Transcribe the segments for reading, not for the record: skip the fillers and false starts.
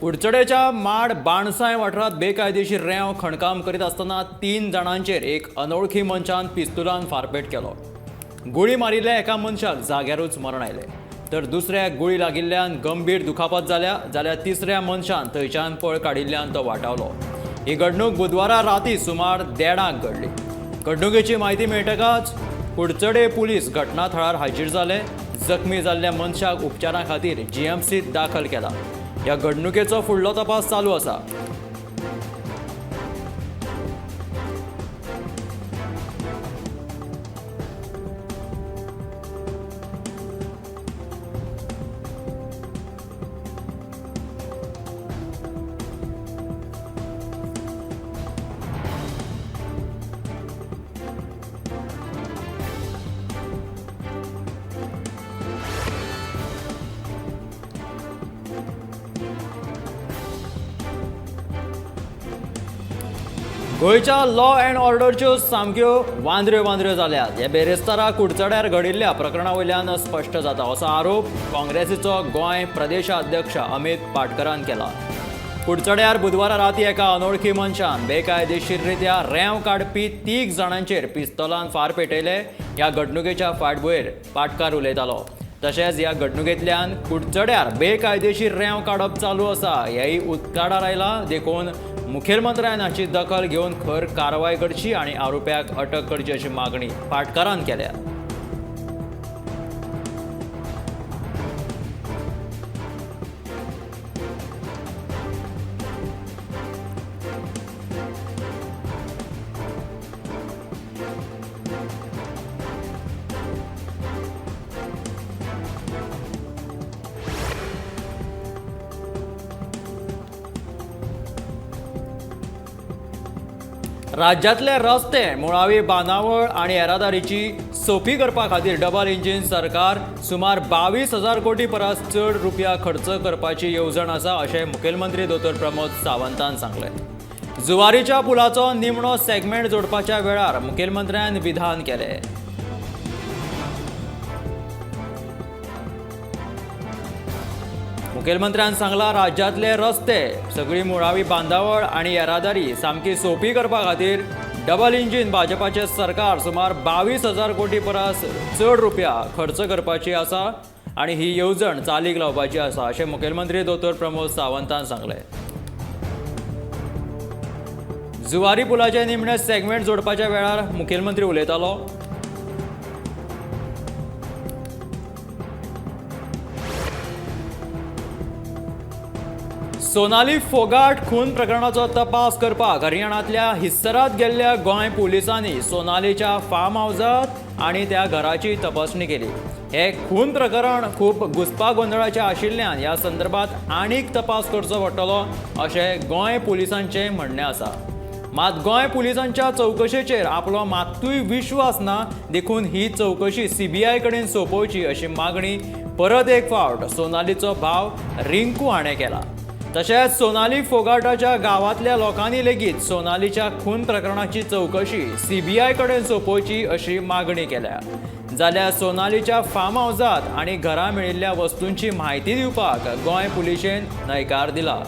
कुडचडेच्या माड बाणसाय वाठारात बेकायदेशीर रेंव खणकाम करीत आसतना 3 जाणांचेर एक अनवळखी मनशान पिस्तुलान फारपेट केलो. गुळी मारिल्ल्या एका मनशाक जाग्यारूच मरण आयलें, तर दुसऱ्याक गुळी लागिल्ल्यान गंभीर दुखापत जाल्या जाल्यार तिसऱ्या मनशान थंयच्यान पळ काडिल्ल्यान तो वाटावलो. ही घडणूक बुधवारा राती सुमार 1:30 घडली. घडणुकेची म्हायती मेळटकच कुडचडे पुलीस घटनाथळार हाजीर जाले. जखमी जाल्ल्या मनशाक उपचारा खातीर जीएमसीत दाखल केला. ह्या घडणुकेचो फुडलो तपास चालू आसा. गोंयच्या लॉ अँड ऑर्डरच्यो सामक्यो वांद्र्यो जाल्यात. हे बेरेस्तारा कुडचड्यार घडिल्ल्या प्रकरणा वयल्यान स्पश्ट जाता असो आरोप काँग्रेसीचो गोंय प्रदेशाध्यक्ष अमित पाटकरान केला. कुडचड्यार बुधवारा राती एका अनवळखी मनशान बेकायदेशीररित्या रेंव काडपी 3 जाणांचेर पिस्तोलान फार पेटयले. ह्या घडणुकेच्या फाटभुंयेर पाटकार उलयतालो. तशेंच ह्या घडणुकेंतल्यान कुडचड्यार बेकायदेशीर रेंव काडप चालू आसा हेंय उक्ताडार आयला. देखून मुखेलमंत्र्यान हाची दखल घेवन खर कारवाय करची आनी आरोप्याक अटक करची अशी मागणी पाटकारान केल्या. राज्यांतले रस्ते मुळावी बांदावळ आनी येरादारीची सोपी करपा खातीर डबल इंजीन सरकार सुमार 22,000 कोटी परस चड रुपया खर्च करपाची येवजण आसा अशें मुखेलमंत्री दोतोर प्रमोद सावंतान सांगलें. जुवारीच्या पुलाचो निमणो सेगमेंट जोडपाच्या वेळार मुखेलमंत्र्यान विधान केलें. मुखेलमंत्र्यान सांगला राज्यांतले रस्ते सगळी मुळावी बांदावळ आनी येरादारी सामकी सोपी करपा खातीर डबल इंजीन भाजपाचें सरकार सुमार 22,000 कोटी परस चड रुपया खर्च करपाची आसा आनी ही येवजण चालीक लावपाची आसा अशें मुखेलमंत्री दोतोर प्रमोद सावंतान सांगलें. जुवारी पुलाचे निमणे सेगमेंट जोडपाच्या वेळार मुखेलमंत्री उलयतालो. सोनाली फोगाट खून प्रकरणाचो तपास करपाक हरियाणांतल्या हिस्सरात गेल्ल्या गोंय पुलिसांनी सोनालीच्या फार्म हावजात आनी त्या घराची तपासणी केली. हे खून प्रकरण खूब घुसपागोंदळाचें आशिल्ल्यान ह्या संदर्भात आनीक तपास करचो पडटलो अशें गोंय पुलिसांचें म्हणणें आसा. मात गोंय पुलिसांच्या चवकशेचेर आपलो मात्तूय विश्वास ना. देखून ही चवकशी CBI कडेन सोंपोवची अशी मागणी परत एक फावट सोनालीचो भाव रिंकू हाणें केला. तशेंच सोनाली फोगाटाच्या गांवांतल्या लोकांनी लेगीत सोनालीच्या खून प्रकरणाची चवकशी CBI कडेन सोंपोवची अशी मागणी केल्या. जाल्यार सोनालीच्या फार्म हावजात आनी घरां मेळिल्ल्या वस्तूंची म्हायती दिवपाक गोंय पुलिशेन न्हयकार दिला.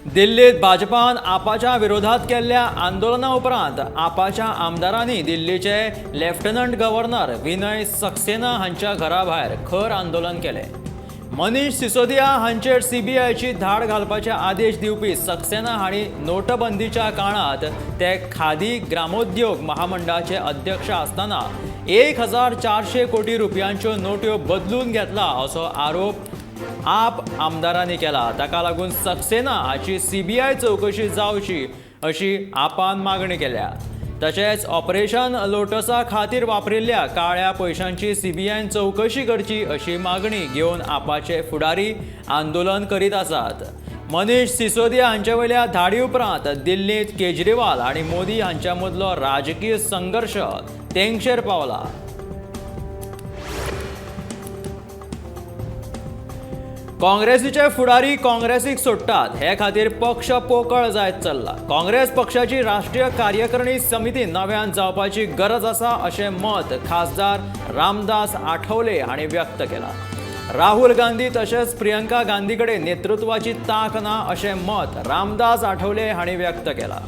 दिल्लीत भाजपान आपाच्या विरोधात केल्ल्या आंदोलना उपरांत आपाच्या आमदारांनी दिल्लीचे लेफ्टनंट गव्हर्नर विनय सक्सेना हांच्या घरा भायर खर आंदोलन केलें. मनीष सिसोदिया हांचेर CBIची धाड घालपाचे आदेश दिवपी सक्सेना हांणी नोटबंदीच्या काळांत ते खादी ग्रामोद्योग महामंडळाचे अध्यक्ष आसतना 1,400 कोटी रुपयांच्यो नोट्यो बदलून घेतला असो आरोप आप आमदारांनी केला. ताका लागून सक्सेना हाची CBI चवकशी जावची अशी आपान मागणी केल्या. तशेंच ऑपरेशन लोटसा खातीर वापरिल्ल्या काळ्या पयशांची CBIन चवकशी करची अशी मागणी घेवन आपाचे फुडारी आंदोलन करीत आसात. मनीष सिसोदिया हांचे वयल्या धाडी उपरांत दिल्लीत केजरीवाल आनी मोदी हांच्या मदलो राजकीय संघर्श तेंगशेर पावला. काँग्रेसीचे फुडारी काँग्रेसीक सोडटात हे खातीर पक्ष पोकळ जायत चल्ला. काँग्रेस पक्षाची राष्ट्रीय कार्यकारिणी समिती नव्यान जावपाची गरज आसा अशें मत खासदार रामदास आठवले हांणी व्यक्त केलां. राहुल गांधी तशेंच प्रियंका गांधी कडेन नेतृत्वाची तांक ना अशें मत रामदास आठवले हांणी व्यक्त केलां.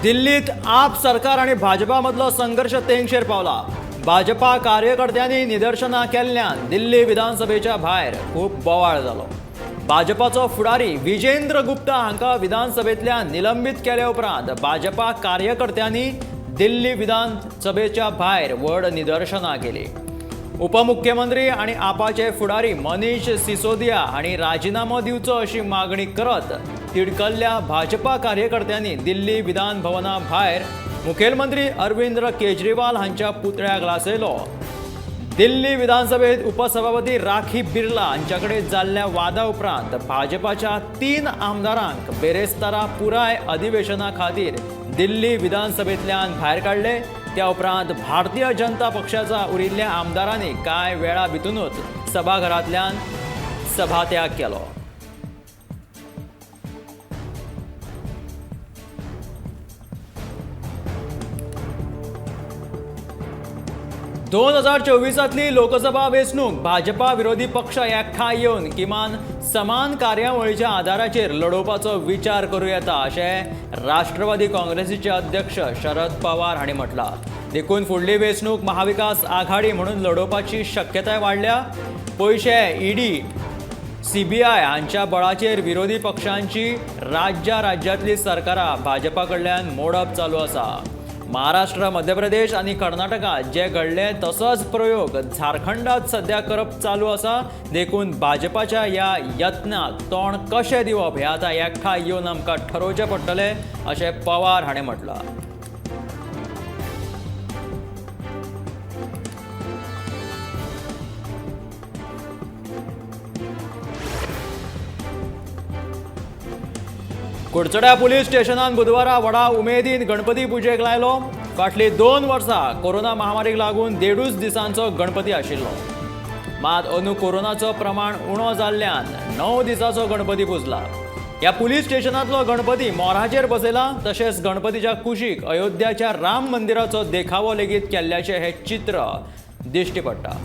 दिल्लीत आप सरकार आणि भाजपा मधलो संघर्ष तेंगशेर पावला. भाजपा कार्यकर्त्यांनी निदर्शनां केल्ल्यान दिल्ली विधानसभेच्या भायर खूब बोवाळ जालो. भाजपाचो फुडारी विजेंद्र गुप्ता हांकां विधानसभेंतल्यान निलंबीत केल्या उपरांत भाजपा कार्यकर्त्यांनी दिल्ली विधानसभेच्या भायर व्हड निदर्शनां केली. उपमुख्यमंत्री आणि आपाचे फुडारी मनीष सिसोदिया हांणी राजीनामो दिवचो अशी मागणी करत तिडकल्ल्या भाजपा कार्यकर्त्यांनी दिल्ली विधान भवना भायर मुखेलमंत्री अरविंद केजरीवाल हांच्या पुतळ्याक लासयलो. दिल्ली विधानसभेत उपसभापती राखी बिर्ला हांच्या कडेन जाल्ल्या वादा उपरांत भाजपाच्या 3 आमदारांक बेरेस्तारा पुराय अधिवेशना खातीर दिल्ली विधानसभेंतल्यान भायर काडले. त्या उपरांत भारतीय जनता पक्षाच्या उरिल्ल्या आमदारांनी कांय वेळा भितूनच सभाघरांतल्यान सभात्याग केलो. दोन 2024 लोकसभा वेंचणूक भाजपा विरोधी पक्ष एकठांय येवन किमान समान कार्यावळीच्या आदाराचेर लडोवपाचो विचार करूं येता अशें राष्ट्रवादी काँग्रेसीचे अध्यक्ष शरद पवार हांणी म्हटलां. देखून फुडली वेंचणूक महाविकास आघाडी म्हणून लडोवपाची शक्यताय वाडल्या. पयशे ईडी सीबीआय हांच्या बळाचेर विरोधी पक्षांची राज्यांतली सरकारां भाजपा कडल्यान मोडप चालू आसा. महाराष्ट्र, मध्य प्रदेश आणि कर्नाटकात जे घडले तसोच प्रयोग झारखंडात सध्या करप चालू आसा. देखून भाजपाच्या ह्या यत्नाक तोंड कशें दिवप हें आतां एकठांय येवन आमकां ठरोवचें पडटलें अशें पवार हाणें म्हटलां. कुडचड्या पुलीस स्टेशनान बुधवारा व्हडा उमेदीन गणपती पुजेक लायलो. फाटलीं 2 वर्सां कोरोना महामारीक लागून 1.5 दिसांचो गणपती आशिल्लो. मात अंदू कोरोनाचो प्रमाण उणो जाल्ल्यान 9 दिसांचो गणपती पुजला. ह्या पुलीस स्टेशनांतलो गणपती मोराचेर बसयला. तशेंच गणपतीच्या कुशीक अयोध्याच्या राम मंदिराचो देखावो लेगीत केल्ल्याचें हें चित्र दिश्टी पडटा.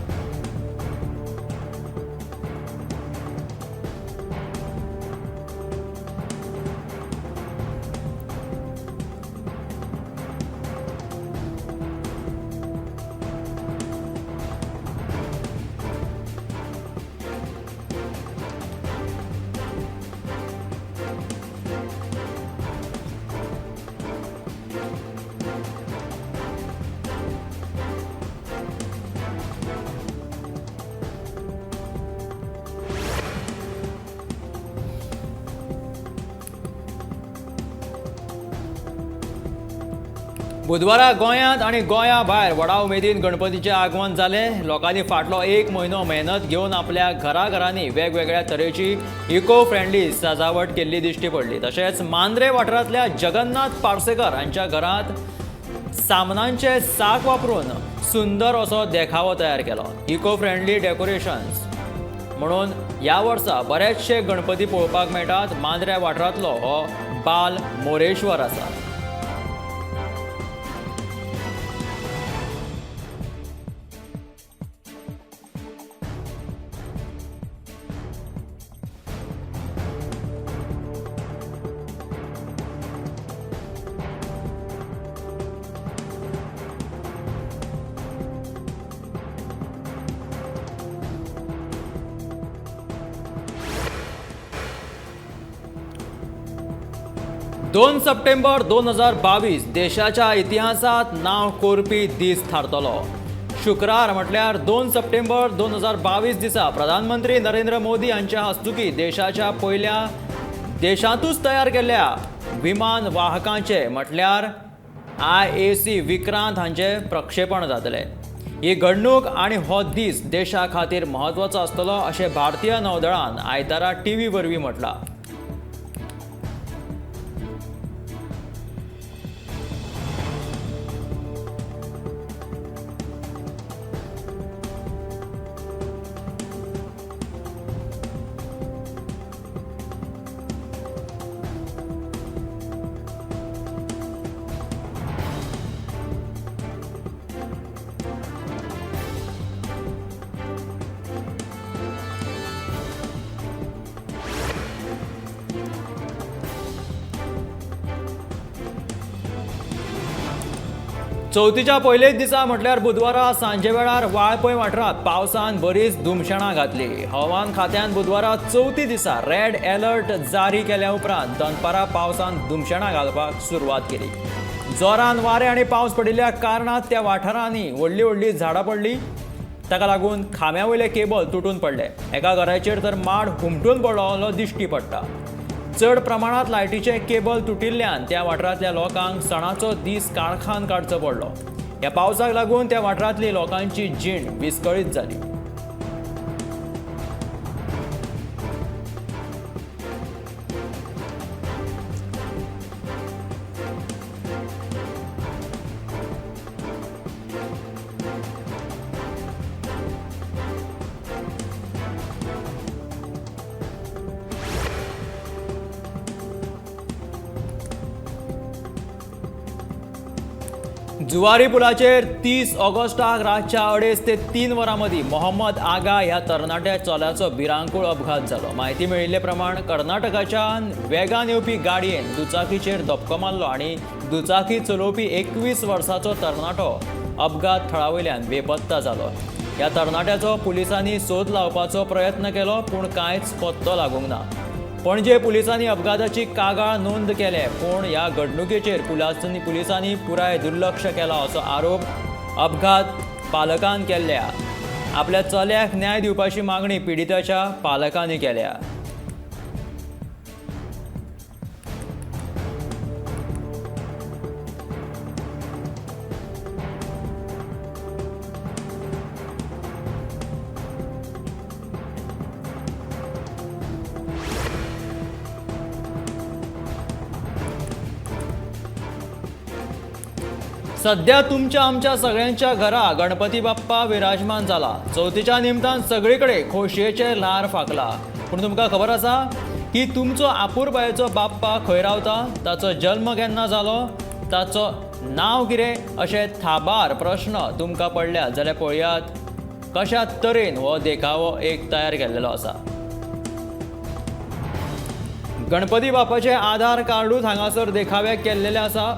बुधवारा गोंयांत आणि गोंया भायर व्हडा उमेदीन गणपतीचें आगमन जालें. लोकांनी फाटलो 1 म्हयनो मेहनत घेवन आपल्या घराघरांनी वेगवेगळ्या तरेची इको फ्रेंडली सजावट केल्ली दिश्टी पडली. तशेंच मांद्रे वाठारांतल्या जगन्नाथ पार्सेकर हांच्या घरांत सामनांचे साक वापरून सुंदर असो देखावो तयार केलो. इको फ्रेंडली डेकोरेशन्स म्हणून ह्या वर्सा बरेचशे गणपती पळोवपाक मेळटात. मांद्रे वाठारांतलो हो बाल मोरेश्वर आसा. 2 सप्टेंबर 2022 देशाच्या इतिहासात नाव कोरपी दीस थारतलो. शुक्रार म्हटल्यार 2 सप्टेंबर 2022 दिसा प्रधानमंत्री नरेंद्र मोदी हांच्या हस्तुकी देशाच्या पयल्या देशांतूच तयार केल्ल्या विमान वाहकांचे म्हटल्यार IAC विक्रांत हांचे प्रक्षेपण जातले. ही घडणूक आनी हो दीस देशा खातीर म्हत्वाचो आसतलो अशें भारतीय नौदळान आयतारा TV वरवीं म्हटलां. चवथीच्या पयलेच दिसा म्हटल्यार बुधवारा सांजे वेळार वाळपय वाठारांत पावसान बरीच धुमशणां घातली. हवामान खात्यान बुधवारा चवथी दिसा रेड अलर्ट जारी केल्या उपरांत दनपारां पावसान धुमशणां घालपाक सुरवात केली. जोरान वारे आनी पावस पडिल्ल्या कारणान त्या वाठारांनी व्हडली व्हडली झाडां पडली. ताका लागून खांब्या वयले केबल तुटून पडले. एका घराचेर तर माड हुमटून पडलो दिश्टी पडटा. चड प्रमाणांत लायटीचे केबल तुटिल्ल्यान त्या वाठारांतल्या लोकांक सणाचो दीस काळखान काडचो पडलो. ह्या पावसाक लागून त्या वाठारांतली लोकांची जीण विस्कळीत जाली. जुवारी पुलाचेर 30 ऑगस्टाक रातच्या 2:30 ते 3 वरां मदीं मोहम्मद आगा ह्या तरणाट्या चल्याचो भिरांकूळ अपघात जालो. म्हायती मेळिल्ले प्रमाण कर्नाटकाच्यान वेगान येवपी गाडयेन दुचाकीचेर धपको मारलो आनी दुचाकी चलोवपी 21 वर्साचो तरणाटो अपघात थळावयल्यान बेपत्ता जालो. ह्या तरणाट्याचो पुलिसांनी सोद लावपाचो प्रयत्न केलो पूण कांयच पत्तो लागूंक ना. पणजे पुलिसांनी अपघाताची कागाळ नोंद केले पूण ह्या घडणुकेचेर पुलिसांनी पुराय दुर्लक्ष केला असो आरोप अपघात पालकान केल्ल्या. आपल्या चल्याक न्याय दिवपाची मागणी पिडिताच्या पालकांनी केल्या. सध्या तुमच्या आमच्या सगळ्यांच्या घरा गणपती बाप्पा विराजमान जाला. चवथीच्या निमतान सगळीकडे खोशयेचे ल्हार फाकला. पूण तुमकां खबर आसा की तुमचो आपुरबायेचो बाप्पा खंय रावता, ताचो जल्म केन्ना जालो, ताचो नांव कितें अशे थाबार प्रश्न तुमकां पडल्यात जाल्यार पळयात कशा तरेन हो देखावो एक तयार केल्लो आसा. गणपती बाप्पाचे आधार कार्डूच हांगासर देखाव्याक केल्लेले आसा.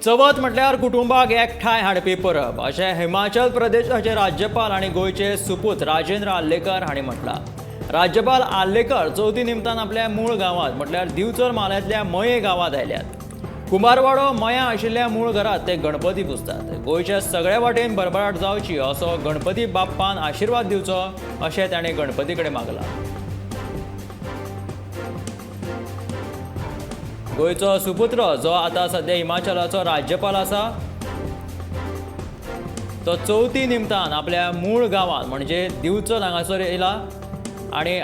चवथ म्हटल्यार कुटुंबाक एकठांय हाडपी परब अशें हिमाचल प्रदेशाचे राज्यपाल आनी गोंयचे सुपूत राजेंद्र आर्लेकर हांणी म्हटलां. राज्यपाल आर्लेकर चवथी निमतान आपल्या मूळ गांवांत म्हटल्यार दिवचल मालयांतल्या मये गांवांत आयल्यात. कुंभारवाडो मयां आशिल्ल्या मूळ घरांत ते गणपती पुजतात. गोंयच्या सगळ्या वाटेन भरभराट जावची असो गणपती बाप्पान आशिर्वाद दिवचो अशें ताणें गणपती कडेन मागलां. गोंयचो सुपुत्र जो आतां सध्या हिमाचलाचो राज्यपाल आसा तो चवथी निमतान आपल्या मूळ गांवांत म्हणजे दिवचल हांगासर येयला आनी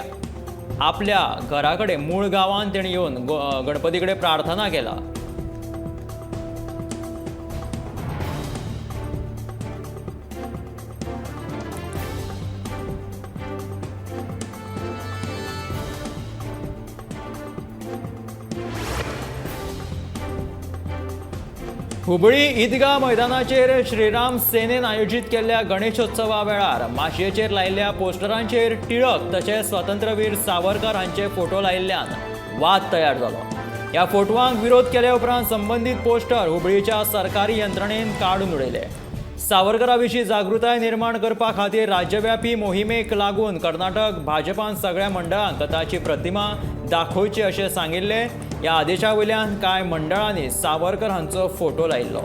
आपल्या घरा कडेन मूळ गांवांत तेणी येवन गणपती कडेन प्रार्थना केला. हुबळी ईदगाह मैदानाचेर श्रीराम सेनेन आयोजित केल्ल्या गणेशोत्सवा वेळार माशयेचेर लायिल्ल्या पोस्टरांचेर टिळक तशेंच स्वातंत्र्यवीर सावरकर हांचे फोटो लायिल्ल्यान वाद तयार जालो. ह्या फोटवांक विरोध केले उपरांत संबंधीत पोस्टर हुबळीच्या सरकारी यंत्रणेन काडून उडयले. सावरकरा विशीं जागृताय निर्माण करपा खातीर राज्यव्यापी मोहिमेक लागून कर्नाटक भाजपान सगळ्या मंडळांक ताची प्रतिमा दाखोवची अशें सांगिल्ले. ह्या आदेशा वयल्यान कांय मंडळांनी सावरकर हांचो फोटो लायिल्लो.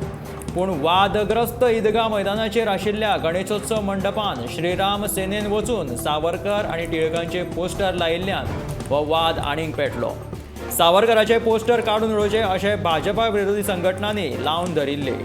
पूण वादग्रस्त ईदगाह मैदानाचेर आशिल्ल्या गणेशोत्सव मंडपान श्रीराम सेनेन वचून सावरकर आनी टिळकांचे पोस्टर लायिल्ल्यान हो वाद आनीक पेटलो. सावरकराचे पोस्टर काडून उडोवचे अशें भाजपा विरोधी संघटनांनी लावन धरिल्ले.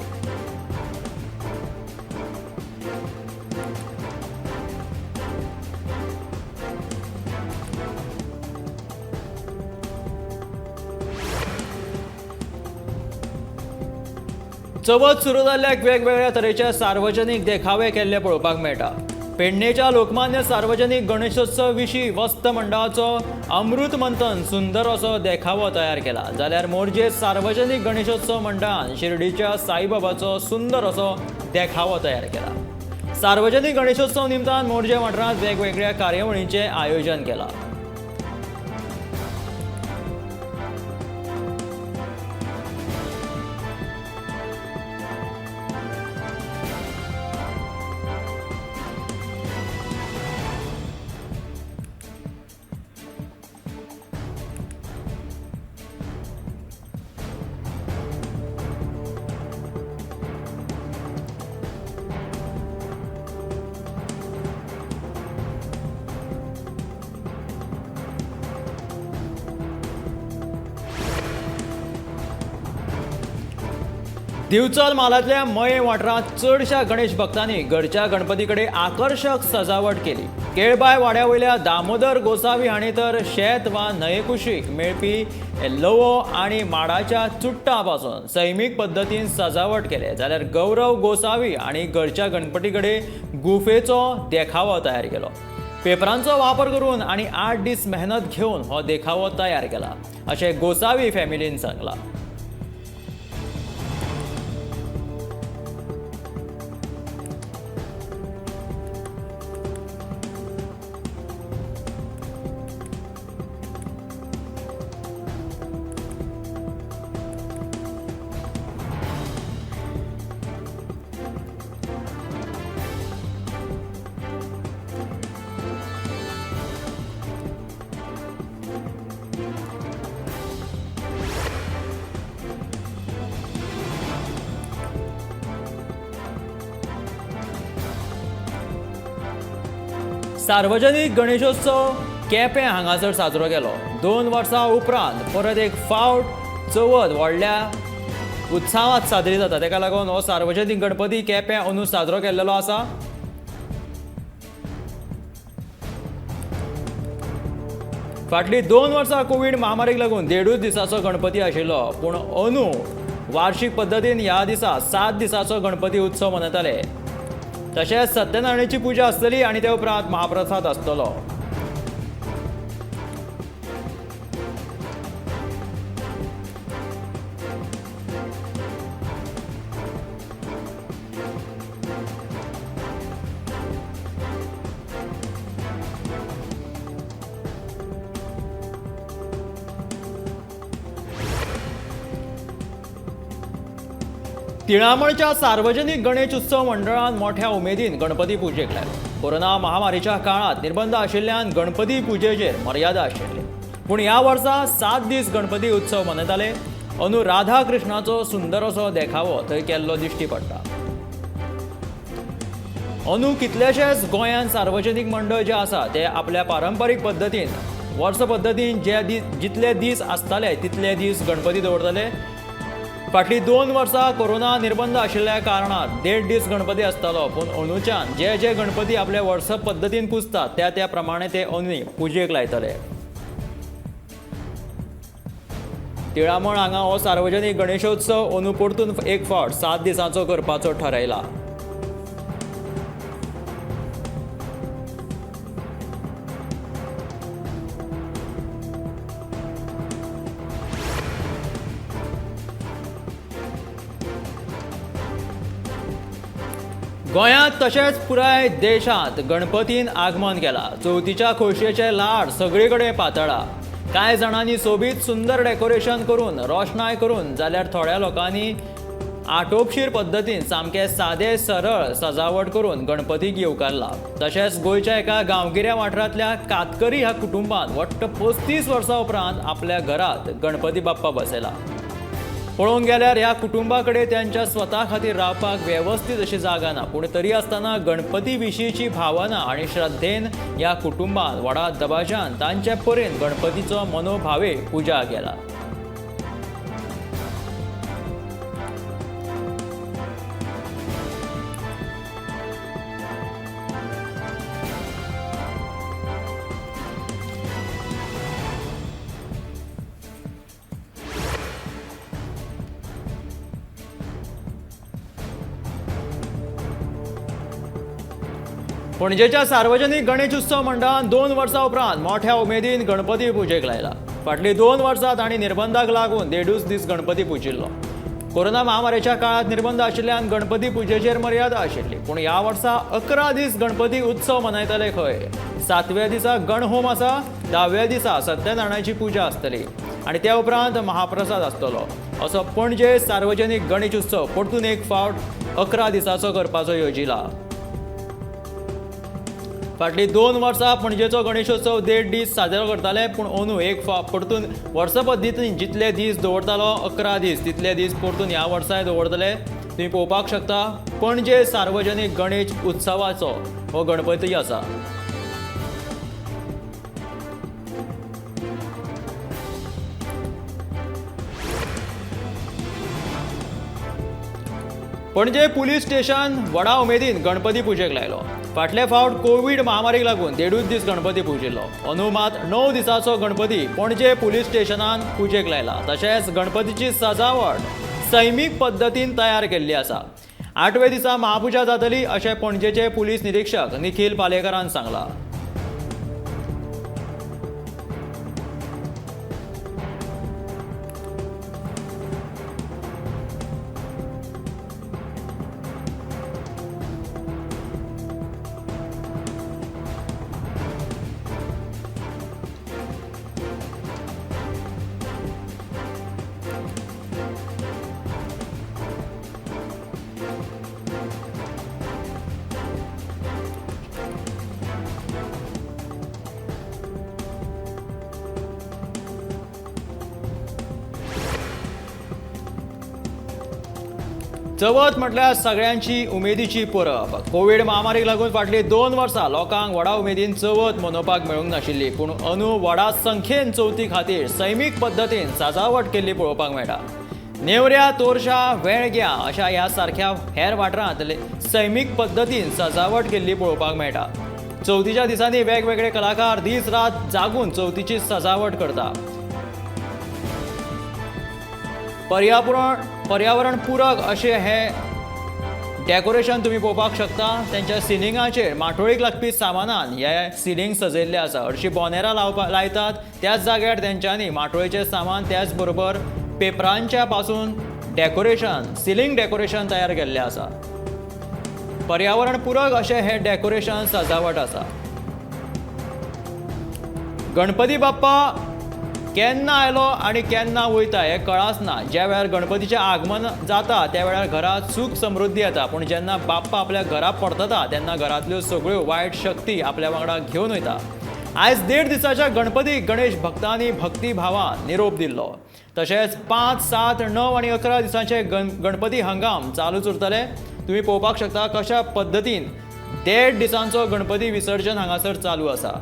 चवथ सुरू जाल्ल्याक वेगवेगळ्या तरेचे सार्वजनीक देखावे केल्ले पळोवपाक मेळटा. पेडणेच्या लोकमान्य सार्वजनीक गणेशोत्सव विशीं वस्त मंडळाचो अमृत मंथन सुंदर असो देखावो तयार केला. जाल्यार मोरजे सार्वजनीक गणेशोत्सव मंडळान शिर्डीच्या साईबाबाचो सुंदर असो देखावो तयार केला. सार्वजनीक गणेशोत्सव निमतान मोरजे वाठारांत वेगवेगळ्या कार्यावळींचें आयोजन केलां. दिवचल म्हालांतल्या मये वाठारांत चडशा गणेश भक्तांनी घरच्या गणपती कडेन आकर्शक सजावट केली. केळबाय वाड्यावयल्या दामोदर गोसावी हांणी तर शेत वा न्हंयकुशीक मेळपी लवो आनी माडाच्या चुट्टां पासून सैमीक पद्दतीन सजावट केले. जाल्यार गौरव गोसावी हांणी घरच्या गणपती कडेन गुफेचो देखावो तयार केलो. पेपरांचो वापर करून आनी 8 दीस मेहनत घेवन हो देखावो तयार केला अशें गोसावी फॅमिलीन सांगलां. सार्वजनीक गणेशोत्सव केपें हांगासर साजरो केलो. 2 वर्सां उपरांत परत एक फावट चवथ व्हडल्या उत्सवात साजरी जाता. तेका लागून हो सार्वजनीक गणपती केपें अंदू साजरो केल्लो आसा. फाटलीं 2 वर्सां कोवीड महामारीक लागून 1.5 दिसाचो गणपती आशिल्लो. पूण अंदू वार्षिक पद्दतीन ह्या दिसा 7 दिसाचो गणपती उत्सव मनयताले. तशेंच सत्यनारायणाची पुजा आसतली आनी ते उपरांत महाप्रसाद आसतलो. तिळामळच्या सार्वजनीक गणेश उत्सव मंडळान मोठ्या उमेदीन गणपती पुजेक लायलो. कोरोना महामारीच्या काळात निर्बंध आशिल्ल्यान गणपती पुजेचेर मर्यादा आशिल्ली. पूण ह्या वर्सा 7 दीस गणपती उत्सव मनयताले. अंदू राधा कृष्णाचो सुंदर असो देखावो थंय केल्लो दिश्टी पडटा. अंदू कितलेशेच गोंयांत सार्वजनीक मंडळ जे आसा ते आपल्या पारंपारीक पद्दतीन वर्स पद्दतीन जितले दीस आसताले तितले दीस गणपती दवरताले. फाटलीं 2 वर्सां कोरोना निर्बंध आशिल्ल्या कारणान 1.5 दीस गणपती आसतालो. पूण अंदूच्यान जे गणपती आपले वर्स पद्दतीन पुजतात त्या प्रमाणे ते अंदू पुजेक लायतले. तिळामळ हांगा हो सार्वजनीक गणेशोत्सव अंदू परतून एक फावट 7 दिसांचो करपाचो थारायला. गोंयांत तशेंच पुराय देशांत गणपतीन आगमन केला। चवथीच्या खोशयेचे लाड सगळीकडे पातळा। कांय जाणांनी सोबीत सुंदर डेकोरेशन करून रोशनाय करून जाल्यार थोड्या लोकांनी आटोपशीर पद्दतीन सामके सादे सरळ सजावट करून गणपतीक येवकारला। तशेंच गोंयच्या एका गांवगिऱ्या वाठारांतल्या कातकरी ह्या कुटुंबान वट्ट 35 वर्सां उपरांत आपल्या घरात गणपती बाप्पा बसयला। पळोवंक गेल्यार ह्या कुटुंबा कडेन त्यांच्या स्वता खातीर रावपाक वेवस्थीत अशी जागा ना, पूण तरी आसतना गणपती विशींची भावना आनी श्रद्धेन ह्या कुटुंबान व्हडा दबाज्यान तांचे परेन गणपतीचो मनोभावे पुजा केला। पणजेच्या सार्वजनीक गणेश उत्सव मंडळान 2 वर्सां उपरांत मोठ्या उमेदीन गणपती पुजेक लायला। फाटली 2 वर्सां तांणी निर्बंधाक लागून 1.5 दीस गणपती पुजिल्लो। कोरोना महामारीच्या काळात निर्बंध आशिल्ल्यान गणपती पुजेचेर मर्यादा आशिल्ली, पूण ह्या वर्सा 11 दीस गणपती उत्सव मनयतले खंय। 7व्या दिसा गणहोम आसा, 10व्या दिसा सत्यनारायणाची पुजा आसतली आनी त्या उपरांत महाप्रसाद आसतलो। असो पणजे सार्वजनीक गणेश उत्सव परतून एक फावट 11 दिसाचो करपाचो योजिला। फाटली 2 वर्सां पणजेचो गणेशोत्सव 1.5 दीस साजरो करताले, पूण अंदू एक परतून वर्सा पद्दतीन जितले दीस दवरतालो 11 दीस तितले दीस परतून ह्या वर्साय दवरतले। तुम्ही पळोवपाक शकता पणजे सार्वजनीक गणेश उत्सवाचो हो गणपती आसा। पणजे पुलीस स्टेशन व्हडा उमेदीन गणपती पुजेक लायलो। फाटले फावट कोविड महामारीक लागून 1.5 दीस गणपती पुजिल्लो। अंदू मात 9 दिसाचो गणपती पणजे पुलीस स्टेशनान पुजेक लायला। तशेंच गणपतीची सजावट सैमीक पद्दतीन तयार केल्ली आसा। 8व्या दिसा महापुजा जातली अशें पणजेचे पुलीस निरीक्षक निखिल पालेकरान सांगला। चवथ म्हटल्यार सगळ्यांची उमेदीची परब। कोविड महामारीक लागून फाटली 2 वर्सां लोकांक व्हडा उमेदीन चवथ मनोवपाक मेळूंक नाशिल्ली, पूण अंदू व्हडा संख्येन चवथी खातीर सैमीक पद्दतीन सजावट केल्ली पळोवपाक मेळटा। नेवऱ्या, तोरशा, वेळग्या अशा ह्या सारख्या हेर वाठारांत सैमीक पद्दतीन सजावट केल्ली पळोवपाक मेळटा। चवथीच्या दिसांनी वेगवेगळे कलाकार दीस रात जागून चवथीची सजावट करता। पर्यावरण पूरक अशें हे डेकोरेशन तुम्ही पळोवपाक शकता। त्यांच्या सिलिंगाचेर माटोळीक लागपी सामानान हे सिलिंग सजयल्ले आसा। हरशीं बोनेरां लायतात त्याच जाग्यार तेंच्यांनी माटोळेचें सामान त्याच बरोबर पेपरांच्या पासून डेकोरेशन सिलिंग डेकोरेशन तयार केल्लें आसा। पर्यावरण पूरक अशें हे डेकोरेशन सजावट आसा। गणपती बाप्पा केन्ना आयलो आनी केन्ना वयता हें कळाच ना। ज्या वेळार गणपतीचें आगमन जाता त्या वेळार घरांत सुख समृद्धी येता, पूण जेन्ना बाप्पा आपल्या घरा परतता तेन्ना घरांतल्यो सगळ्यो वायट शक्ती आपल्या वांगडा घेवन वयता। आयज 1.5 दिसाच्या गणपतीक गणेश भक्तांनी भक्तिभावान निरोप दिल्लो। तशेंच 5, 7, 9 आनी 11 दिसांचे गणपती हंगाम चालूच उरतले। तुम्ही पळोवपाक शकता कशा पद्दतीन 1.5 दिसांचो गणपती विसर्जन हांगासर चालू आसा।